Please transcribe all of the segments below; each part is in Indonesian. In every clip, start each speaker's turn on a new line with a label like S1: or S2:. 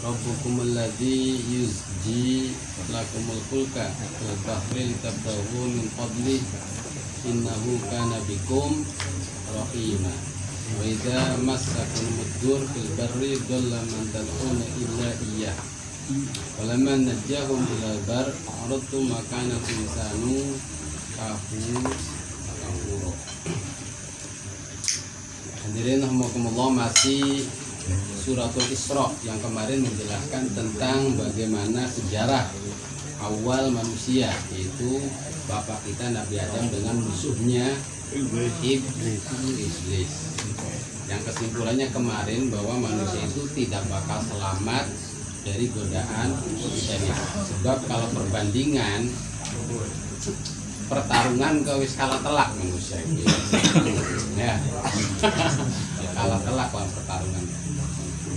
S1: Rabbukumul ladzi yuzji lakumul fulka fil bahri litabtaghu min fadli innahu kana bikum rahima. Wa idza massakumud dur fil barri dhalla man tad'una illa iyyah. Walamma najjahum ila bar aradtum makana insanu kafuro. Hadirin rahimakumullah, masih Suratul Isra yang kemarin menjelaskan tentang bagaimana sejarah awal manusia, yaitu bapak kita Nabi Adam dengan musuhnya Iblis. Yang kesimpulannya kemarin bahwa manusia itu tidak bakal selamat dari godaan iblis. Sebab kalau perbandingan pertarungan kawis kalah telak manusia itu. Ya. Kalah telak dalam pertarungan.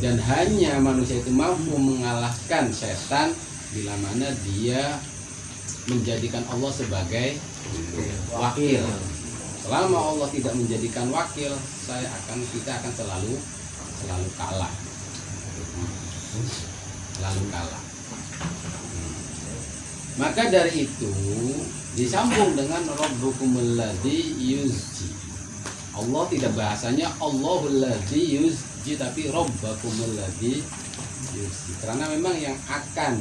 S1: Dan hanya manusia itu mampu mengalahkan setan bila mana dia menjadikan Allah sebagai wakil. Selama Allah tidak menjadikan wakil, kita akan selalu kalah. Selalu kalah. Maka dari itu disambung dengan Rabbukumul ladzi yuzji. Allah tidak bahasanya Allahul ladzi yuzji, tapi Rabbukumul ladzi yuzji. Karena memang yang akan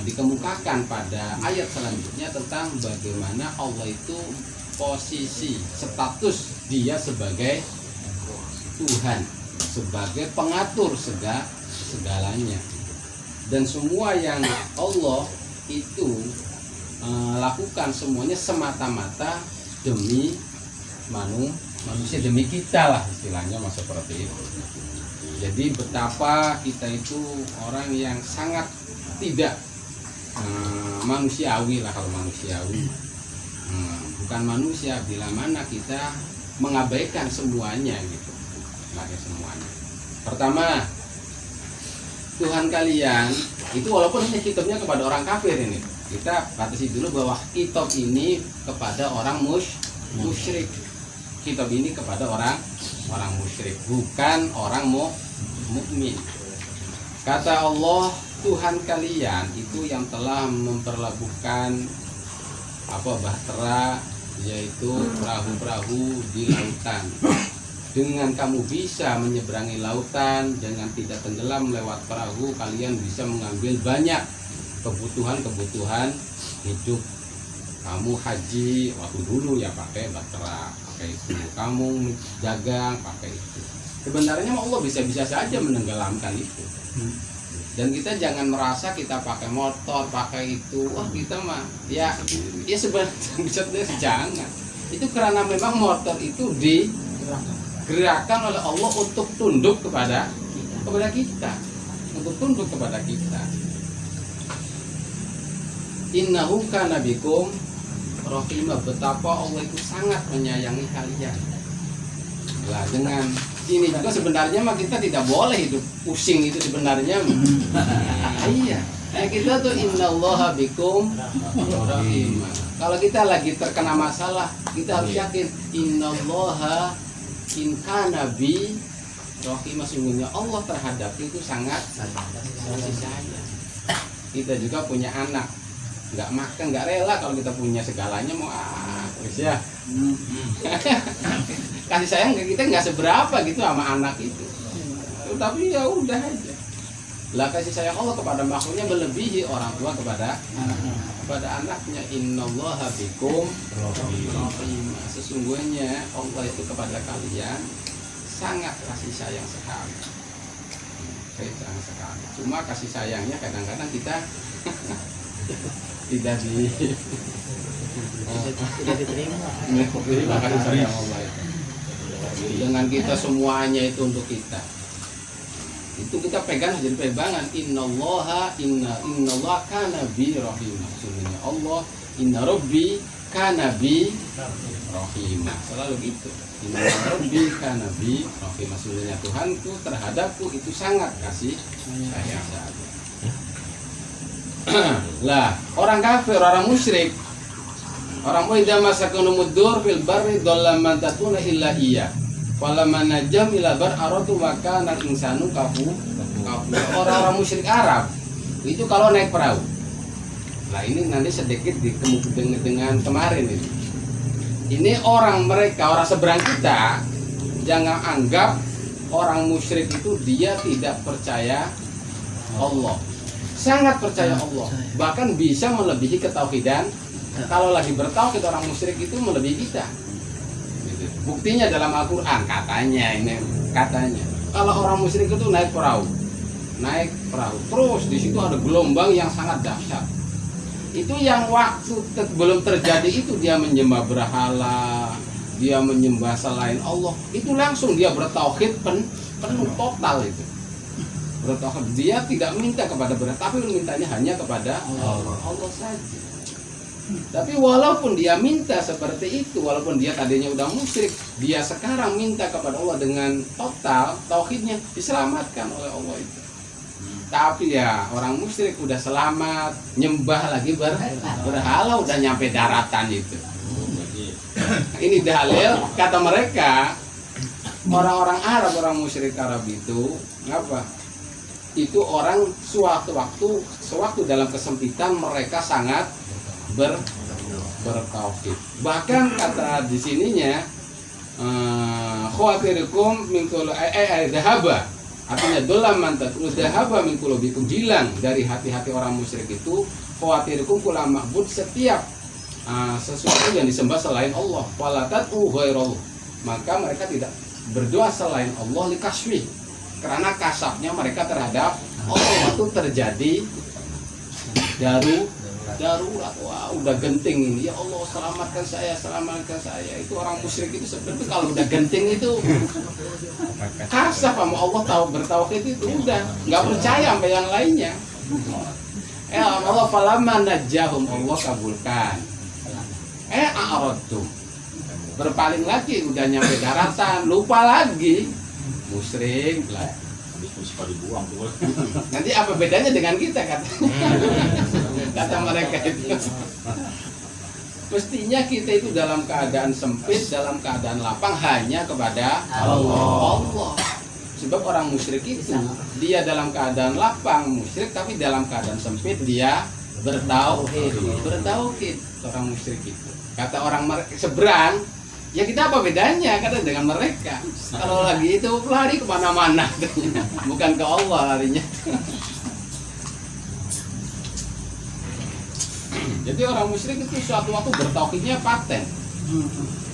S1: dikemukakan pada ayat selanjutnya tentang bagaimana Allah itu posisi status dia sebagai Tuhan, sebagai pengatur segalanya. Dan semua yang Allah itu lakukan semuanya semata-mata demi manusia, demi kita lah istilahnya, seperti itu. Jadi betapa kita itu orang yang sangat tidak manusiawi lah, kalau manusiawi bukan manusia bila mana kita mengabaikan semuanya gitu, semuanya. Pertama, Tuhan kalian itu walaupun ini kitabnya kepada orang kafir, ini kita batasi dulu bahwa kitab ini kepada orang musyrik. Kitab ini kepada orang musyrik, bukan orang mukmin. Kata Allah, Tuhan kalian itu yang telah memperlakukan bahtera, yaitu perahu-perahu di lautan. Dengan kamu bisa menyeberangi lautan dengan tidak tenggelam lewat perahu, kalian bisa mengambil banyak kebutuhan hidup. Kamu haji waktu dulu ya pakai bahtera, pakai itu. Kamu dagang pakai itu. Sebenarnya Allah bisa saja menenggelamkan itu. Dan kita jangan merasa kita pakai motor, pakai itu, kita mah ya sebenarnya jangan. Itu karena memang motor itu digerakkan oleh Allah untuk tunduk kepada kita, untuk tunduk kepada kita. Innahu kana bikum rahimah, betapa Allah itu sangat menyayangi kalian. Lah dengan ini juga sebenarnya kita tidak boleh hidup pusing itu sebenarnya. Iya. Kita tuh innallaha bikum rahimah. Kalau kita lagi terkena masalah, kita harus yakin innallaha in kana bi rahimah, sungguhnya Allah terhadap itu sangat kasih sayang. Kita juga punya anak, nggak makan, nggak rela kalau kita punya segalanya mau ya. Kasih sayang kita nggak seberapa gitu sama anak itu, tapi ya udah aja lah. Kasih sayang Allah kepada makhluknya melebihi orang tua kepada anaknya. Innallaha bikum rahimah, sesungguhnya Allah itu kepada kalian sangat kasih sayang sekali. Sayang sekali. Cuma kasih sayangnya kadang-kadang kita tidak diterima kasih sayang Allah itu. Dengan kita semuanya itu untuk kita, itu kita pegang jadi pegangan. Innallaha kana bi rahimah, sesungguhnya Allah inna rabbi kana bi rahimah, selalu gitu. Inna rabbi kana bi rahimah, sesungguhnya Tuhanku terhadapku itu sangat kasih sayang. Lah orang kafir, orang musyrik, orang idza masakunumud dur fil barri dhalla man tatuna illa iya falamma najam ila bar aratu maka insanu orang-orang musyrik Arab itu kalau naik perahu. Nah ini nanti sedikit dengan kemarin ini. Ini orang mereka, orang seberang kita, jangan anggap orang musyrik itu dia tidak percaya Allah. Sangat percaya Allah. Bahkan bisa melebihi ketauhidan. Kalau lagi bertauhid orang musyrik itu melebihi kita. Buktinya dalam Al-Quran katanya kalau orang musyrik itu naik perahu terus di situ ada gelombang yang sangat dahsyat. Itu yang waktu belum terjadi itu dia menyembah berhala, dia menyembah selain Allah, itu langsung dia bertauhid penuh total itu. Bertauhid, dia tidak minta kepada berhala, tapi mintanya hanya kepada Allah saja. Tapi walaupun dia minta seperti itu, walaupun dia tadinya udah musyrik, dia sekarang minta kepada Allah dengan total tauhidnya, diselamatkan oleh Allah itu. Tapi ya orang musyrik udah selamat, nyembah lagi berhala, udah nyampe daratan itu. Ini dalil kata mereka, orang-orang Arab, orang musyrik Arab itu apa? Itu orang sewaktu dalam kesempitan mereka sangat bertauhid. Bahkan kata di sininya khawatirukum min dahaba, artinya dolam mantat dahaba min qulubikum, hilang dari hati-hati orang musyrik itu khawatirukum kula ma'bud, setiap sesuatu yang disembah selain Allah, falatat ghairallah, maka mereka tidak berdoa selain Allah likaswi, karena kasafnya mereka terhadap Allah itu terjadi darurat. Wah, udah genting ini, ya Allah selamatkan saya. Itu orang musyrik itu seperti kalau udah genting itu kasaf sama Allah, tahu bertauhid itu udah nggak percaya sama yang lainnya. Allah falamma najjahum, Allah kabulkan. A'radtum, berpaling lagi, udah nyampe daratan, lupa lagi, musyrik lah. Nanti apa bedanya dengan kita kata mereka itu. Mestinya kita itu dalam keadaan sempit, dalam keadaan lapang hanya kepada Allah. Sebab orang musyrik itu dia dalam keadaan lapang musyrik, tapi dalam keadaan sempit dia bertauhid. Orang musyrik itu. Kata orang seberang, ya kita apa bedanya kata dengan mereka? Kalau lagi itu lari kemana-mana, bukan ke Allah larinya. Jadi orang musyrik itu suatu waktu bertauhidnya paten,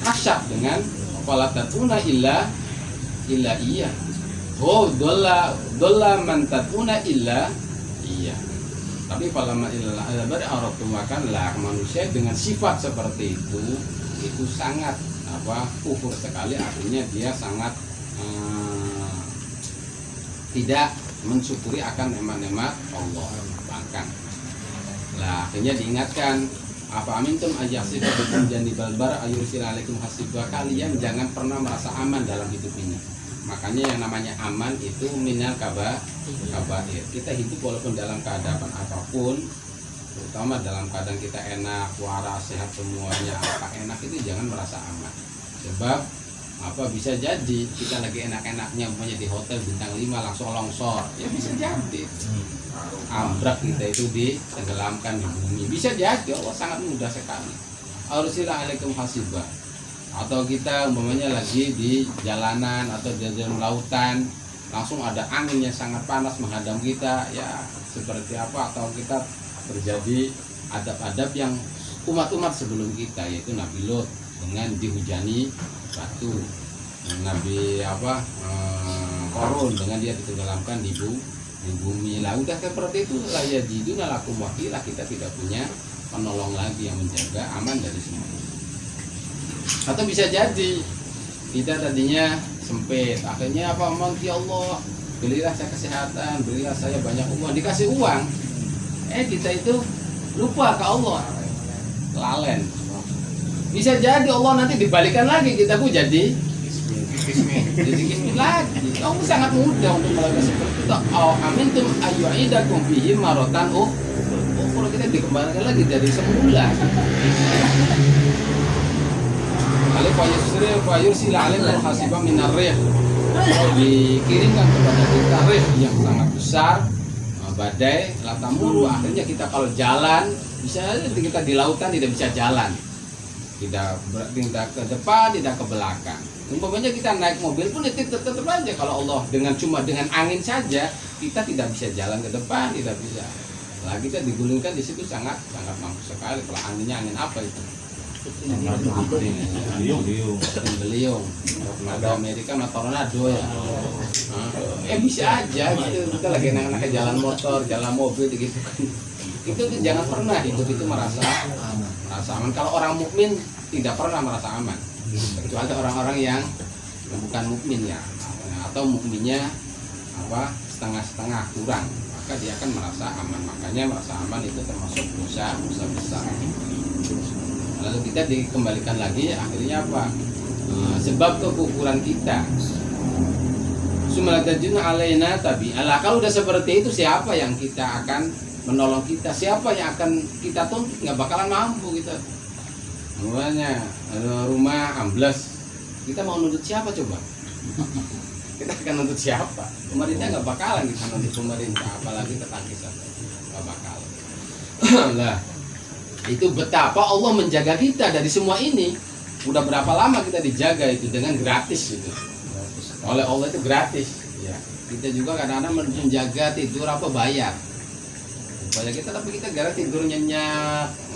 S1: kasyaf dengan falatatuna illa iya. Oh dolla mantatuna illa iya. Tapi falamma illa ber'aratum, makanlah manusia dengan sifat seperti itu sangat kufur sekali, artinya dia sangat tidak mensyukuri akan nemat-nemat Allah. Bahkan lah akhirnya diingatkan, apa amintum ajaksiba bikum janibal bar ayursil alaikum hasibah, kalian jangan pernah merasa aman dalam hidup ini. Makanya yang namanya aman itu minal kabair. Kita hidup walaupun dalam keadaan apapun, terutama dalam keadaan kita enak, waras, sehat semuanya, apa enak, itu jangan merasa aman. Sebab bisa jadi kita lagi enak-enaknya umpamanya di hotel bintang 5 langsung longsor, ya bisa jadi ambrak kita itu ditenggelamkan di bumi, bisa jadi. Allah sangat mudah sekali. Auzubillahi alaikum hasibah. Atau kita umpamanya lagi di jalanan atau di dalam lautan, langsung ada angin yang sangat panas menghadang kita, ya seperti apa? Atau kita terjadi adab-adab yang umat-umat sebelum kita, yaitu Nabi Lot dengan dihujani batu, Nabi Korun dengan dia ditenggelamkan di bumi. Lah udah seperti itu lah, ya jiduna lakum wakilah, kita tidak punya penolong lagi yang menjaga aman dari semua. Atau bisa jadi kita tadinya sempit, akhirnya ya Allah berilah saya kesehatan, berilah saya banyak uang, dikasih uang, kita itu lupa ke Allah, lalen. Bisa jadi Allah nanti dibalikan lagi kita jadi kismin lagi. Allah sangat mudah untuk melakukan seperti itu. Amintum ayyu'idakum fihi marotan. Kalau kita dikembalikan lagi dari semula. Alif wa yusri wa yursila alaikum hasiban minar rih. dikirimkan kepada kita rih yang sangat besar, badai, latamuru. Akhirnya kita kalau jalan bisa aja kita di lautan tidak bisa jalan, tidak ke depan, tidak ke belakang. Umpamanya kita naik mobil pun itu tetap aja kalau Allah cuma dengan angin saja kita tidak bisa jalan ke depan, tidak bisa. Lah kita digulingkan di situ sangat mampu sekali. Kalau anginnya angin apa itu? Beliung. Ada Amerika sama tornado ya. Bisa aja gitu. Kita lagi naik jalan motor, jalan mobil gitu kan. Itu jangan pernah itu merasa aman. Kalau orang mukmin tidak pernah merasa aman. Kecuali orang-orang yang bukan mukmin ya, atau mukminnya setengah-setengah kurang, maka dia akan merasa aman. Makanya merasa aman itu termasuk dosa besar. Lalu kita dikembalikan lagi, akhirnya apa? Sebab kekufuran kita. Sumalatajuna alaina tabi. Alah, kalau udah seperti itu siapa yang kita akan menolong kita? Siapa yang akan kita tuntut? Nggak bakalan mampu kita. Mulanya ada rumah ambles, kita mau nuntut siapa coba? Kita akan nuntut siapa? Pemerintah nggak bakalan kita nuntut pemerintah, apalagi tetangga nggak bakalan. Lah, itu betapa Allah menjaga kita dari semua ini. Udah berapa lama kita dijaga itu dengan gratis itu. Oleh Allah itu gratis. Ya, kita juga kadang-kadang menjaga tidur apa bayar. Bayar kita tapi kita gara tidur nyenyak.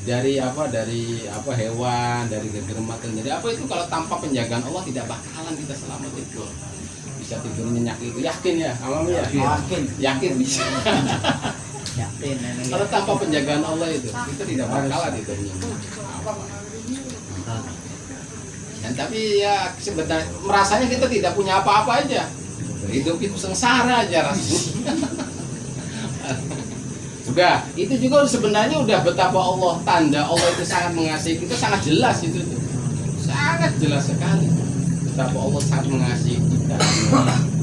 S1: Dari hewan, dari kegermatan, jadi apa itu kalau tanpa penjagaan Allah tidak bakalan kita selamat itu. Bisa tidur nyenyak itu, yakin ya, Amam ya? Yakin bisa. Yakin. Kalau tanpa penjagaan Allah itu, kita tidak bakalan tidur nyenyak. Dan tapi ya sebenarnya merasanya kita tidak punya apa-apa aja, hidup itu sengsara aja rasanya. Udah, itu juga sebenarnya udah betapa Allah, tanda Allah itu sangat mengasihi kita, sangat jelas itu tuh. Sangat jelas sekali betapa Allah sangat mengasihi kita.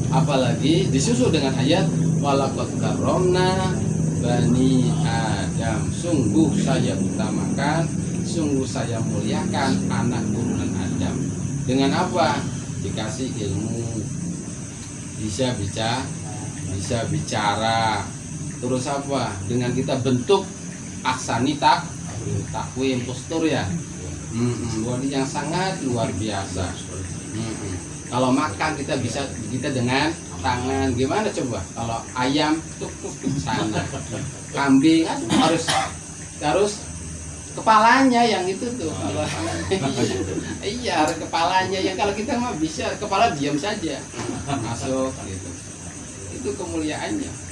S1: Apalagi disusul dengan ayat walaqad karramna bani Adam. Sungguh saya utamakan, sungguh saya muliakan anak turunan Adam. Dengan apa? Dikasih ilmu, bisa bicara. Terus apa? Dengan kita bentuk aksani takwim postur ya. Bodi yang sangat luar biasa. Kalau makan kita dengan tangan. Gimana coba? Kalau ayam tuk sana. Kambing harus kepalanya yang itu tuh. Kalau iya, kepalanya yang kalau kita mah bisa kepala diam saja. Masuk gitu. Itu kemuliaannya.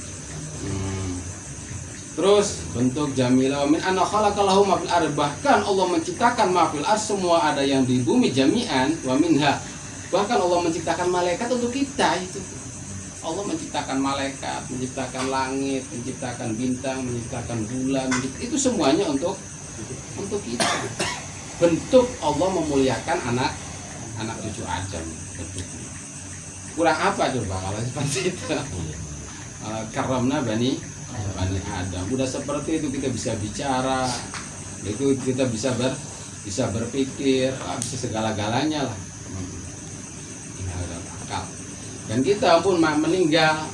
S1: Terus bentuk jamilah wa min anna khalaqalahu ma fil ardh, bahkan Allah menciptakan ma fil ardh, semua ada yang di bumi jami'an wa minha, bahkan Allah menciptakan malaikat untuk kita. Itu Allah menciptakan malaikat, menciptakan langit, menciptakan bintang, menciptakan bulan, itu semuanya untuk kita. Bentuk Allah memuliakan anak cucu Adam. Kurang apa coba kalau seperti itu? Karamna bani Adam. Udah seperti itu kita bisa bicara, itu kita bisa berpikir, bisa segala-galanya lah. Akal. Dan kita pun meninggal,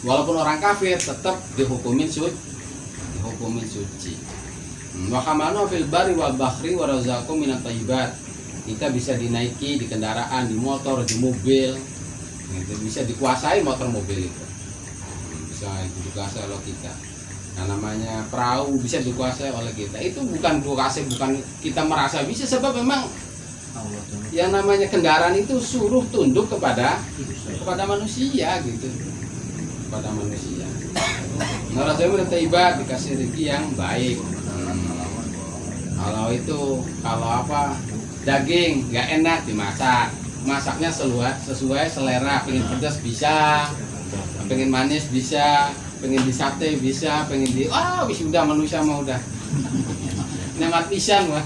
S1: walaupun orang kafir tetap dihukumin suci. Wa kamanu fil bari wal bahri wa razaqakum minat thayyibat. Kita bisa dinaiki di kendaraan, di motor, di mobil. Itu bisa dikuasai motor mobil itu. Bisa dikuasai oleh kita. Nah, namanya perahu bisa dikuasai oleh kita. Itu bukan kita merasa bisa, sebab memang yang namanya kendaraan itu suruh tunduk kepada manusia gitu. Kepada manusia. Nah, rasanya ibadah dikasih rezeki yang baik. Kalau daging nggak enak dimasak. Masaknya sesuai selera, pengen pedas bisa, pengen manis bisa, pengen di sate bisa, pengen udah manusia mau udah nikmat pisan wah.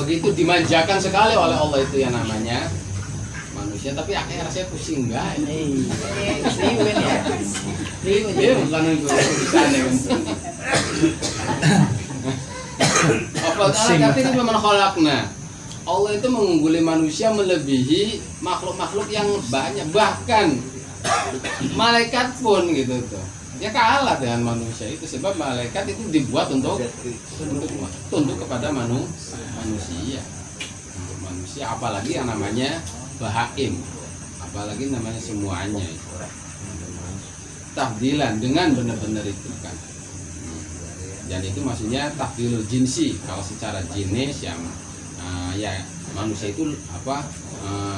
S1: Begitu dimanjakan sekali oleh Allah itu yang namanya manusia, tapi akhirnya rasanya pusing enggak? Iya, bukan itu bisa nih. Apa taala katanya memang khalaqna. Allah itu mengungguli manusia melebihi makhluk-makhluk yang banyak, bahkan malaikat pun gitu tuh. Ya kalah dengan manusia itu, sebab malaikat itu dibuat untuk tunduk kepada manusia. Untuk manusia, apalagi yang namanya bahaim, apalagi namanya semuanya itu. Tafdilan dengan benar-benar itu kan. Dan itu maksudnya tafdilul jinsi. Kalau secara jenis yang ya manusia itu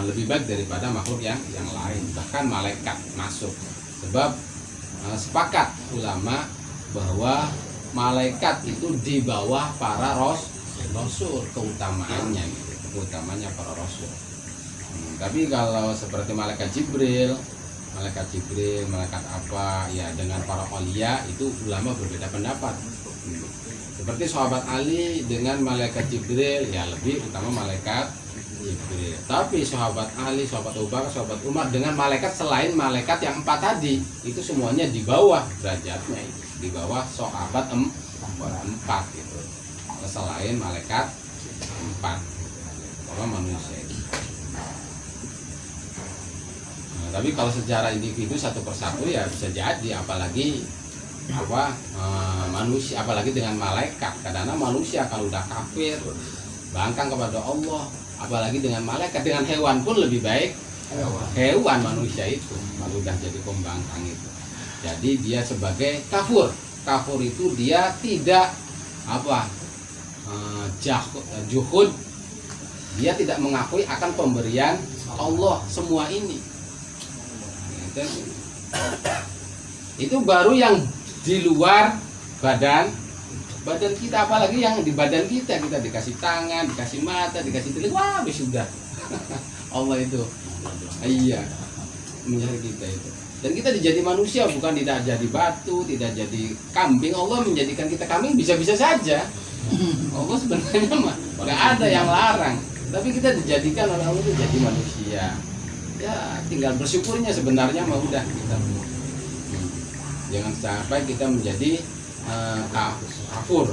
S1: lebih baik daripada makhluk yang lain, bahkan malaikat masuk. Sebab sepakat ulama bahwa malaikat itu di bawah para rasul keutamaannya gitu, keutamanya para rasul. Tapi kalau seperti malaikat Jibril, malaikat apa ya dengan para aulia itu ulama berbeda pendapat. Seperti sahabat Ali dengan malaikat Jibril, ya lebih utama malaikat Jibril. Tapi sahabat Ali, sahabat Abu Bakar, sahabat Umar dengan malaikat selain malaikat yang 4 tadi, itu semuanya di bawah derajatnya, di bawah sahabat 4 gitu. Selain malaikat 4 orang manusia itu. Nah, tapi kalau secara individu satu persatu ya bisa jadi, apalagi manusia, apalagi dengan malaikat. Karena manusia kalau udah kafir bangkang kepada Allah, apalagi dengan malaikat. Dengan hewan pun lebih baik hewan manusia itu kalau udah jadi pembangkang itu. Jadi dia sebagai kafur itu dia tidak juhud, dia tidak mengakui akan pemberian Allah semua ini. Itu baru yang di luar badan kita, apalagi yang di badan kita dikasih tangan, dikasih mata, dikasih telinga, wah sudah. Allah itu iya menjadi kita itu. Dan kita dijadi manusia, bukan tidak jadi batu, tidak jadi kambing. Allah menjadikan kita kambing bisa-bisa saja. Allah sebenarnya mah nggak ada yang larang, tapi kita dijadikan oleh Allah itu jadi manusia. Ya tinggal bersyukurnya sebenarnya mah udah kita. Jangan sampai kita menjadi kafur.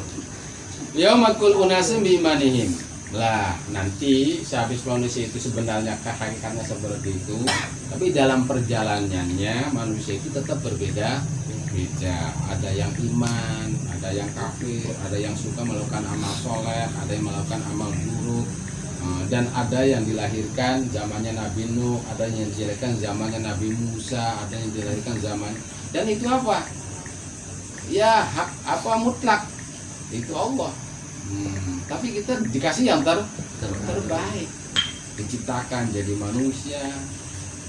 S1: Yaumakul unasim bimanihim. Lah nanti sehabis manusia itu sebenarnya hakikatnya seperti itu, tapi dalam perjalanannya manusia itu tetap berbeda. Ada yang iman, ada yang kafir, ada yang suka melakukan amal soleh, ada yang melakukan amal buruk, dan ada yang dilahirkan zamannya Nabi Nuh, ada yang dilahirkan zamannya Nabi Musa, ada yang dilahirkan zaman. Dan itu apa? Ya hak mutlak itu Allah. Tapi kita dikasih yang terbaik, diciptakan jadi manusia,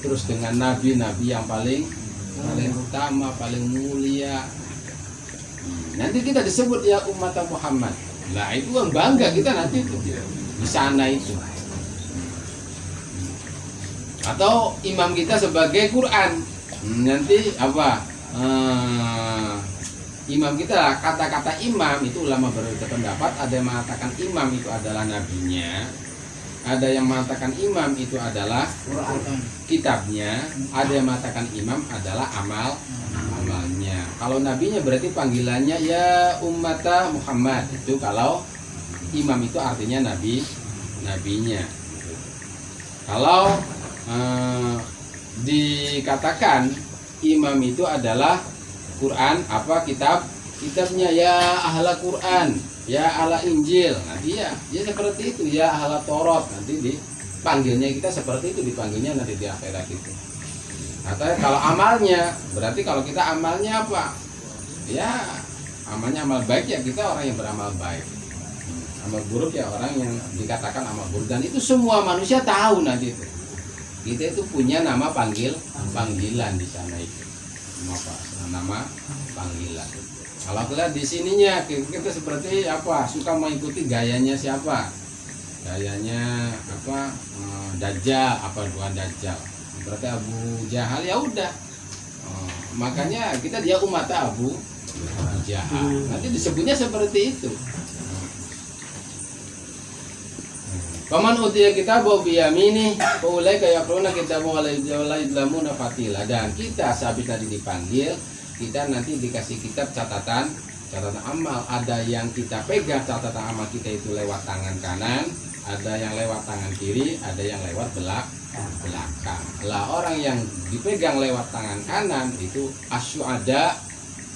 S1: terus dengan nabi-nabi yang paling utama, paling mulia. Nanti kita disebut ya umat Muhammad. Nah itu yang bangga kita nanti itu di sana itu. Atau imam kita sebagai Quran. Nanti imam kita, kata-kata imam itu ulama berpendapat, ada yang mengatakan imam itu adalah nabinya, ada yang mengatakan imam itu adalah kitabnya, ada yang mengatakan imam adalah amalnya. Kalau nabinya berarti panggilannya ya ummata Muhammad, itu kalau imam itu artinya nabinya. Kalau dikatakan imam itu adalah Quran, kitabnya ya ahla Quran, ya ahla Injil. Nanti ya seperti itu, ya ahla Taurat. Nanti dipanggilnya kita seperti itu, dipanggilnya nanti di akhirat itu. Atau kalau amalnya, berarti kalau kita amalnya apa? Ya amalnya amal baik, ya kita orang yang beramal baik. Amal buruk ya orang yang dikatakan amal buruk. Dan itu semua manusia tahu nanti itu. Kita itu punya nama panggilan di sana itu. Nama panggilan. Kalau kita di sininya kita seperti suka mengikuti gayanya siapa? Gayanya Dajjal, bukan Dajjal. Berarti Abu Jahal, ya udah. Makanya kita dia umat Abu Jahal. Nanti disebutnya seperti itu. Paman utiya kita bawa biyamini, boleh kayak corona kita bawa laidlamuna fatila. Dan kita sehabis tadi dipanggil, kita nanti dikasih kitab catatan amal. Ada yang kita pegang catatan amal kita itu lewat tangan kanan, ada yang lewat tangan kiri, ada yang lewat belakang. Lah orang yang dipegang lewat tangan kanan itu asyuhada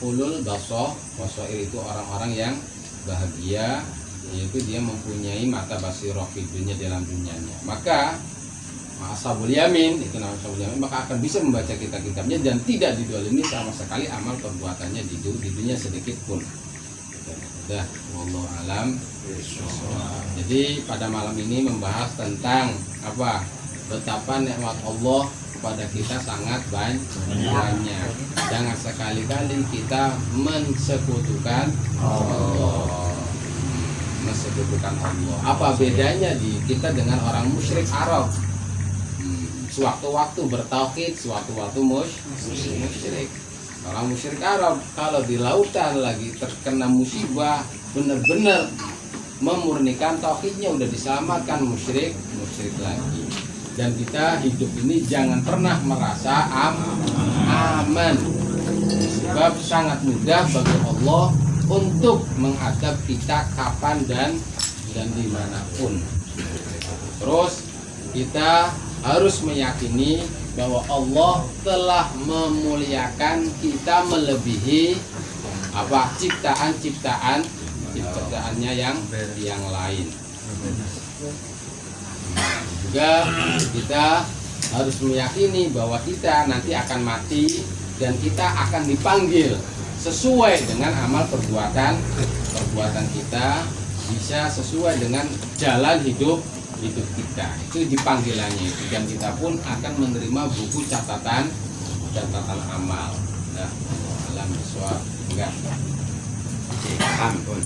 S1: ulul basair, itu orang-orang yang bahagia, yaitu dia mempunyai mata basirah di dunia, dalam dunianya. Maka ashabul yamin, itu nama ashabul yamin, maka akan bisa membaca kitab-kitabnya dan tidak didolimi sama sekali amal perbuatannya di dunia sedikit pun. Udah, wallahu alam. Jadi pada malam ini membahas tentang apa? Betapa nikmat Allah kepada kita sangat banyak. Jangan sekali-kali kita mensekutukan Allah. Mensekutukan Allah. Apa bedanya di kita dengan orang musyrik Arab? Sewaktu-waktu bertauhid, sewaktu-waktu musyrik. Orang musyrik Arab kalau di lautan lagi terkena musibah, benar-benar memurnikan tauhidnya, udah diselamatkan, musyrik lagi. Dan kita hidup ini jangan pernah merasa aman, sebab sangat mudah bagi Allah untuk menghadap kita kapan dan dimanapun. Terus kita harus meyakini bahwa Allah telah memuliakan kita melebihi apa ciptaannya yang lain. Juga kita harus meyakini bahwa kita nanti akan mati dan kita akan dipanggil sesuai dengan amal perbuatan kita, bisa sesuai dengan jalan hidup kita. Itu dipanggilannya itu, dan kita pun akan menerima buku catatan amal. Nah, alam biswab enggak. Ampun.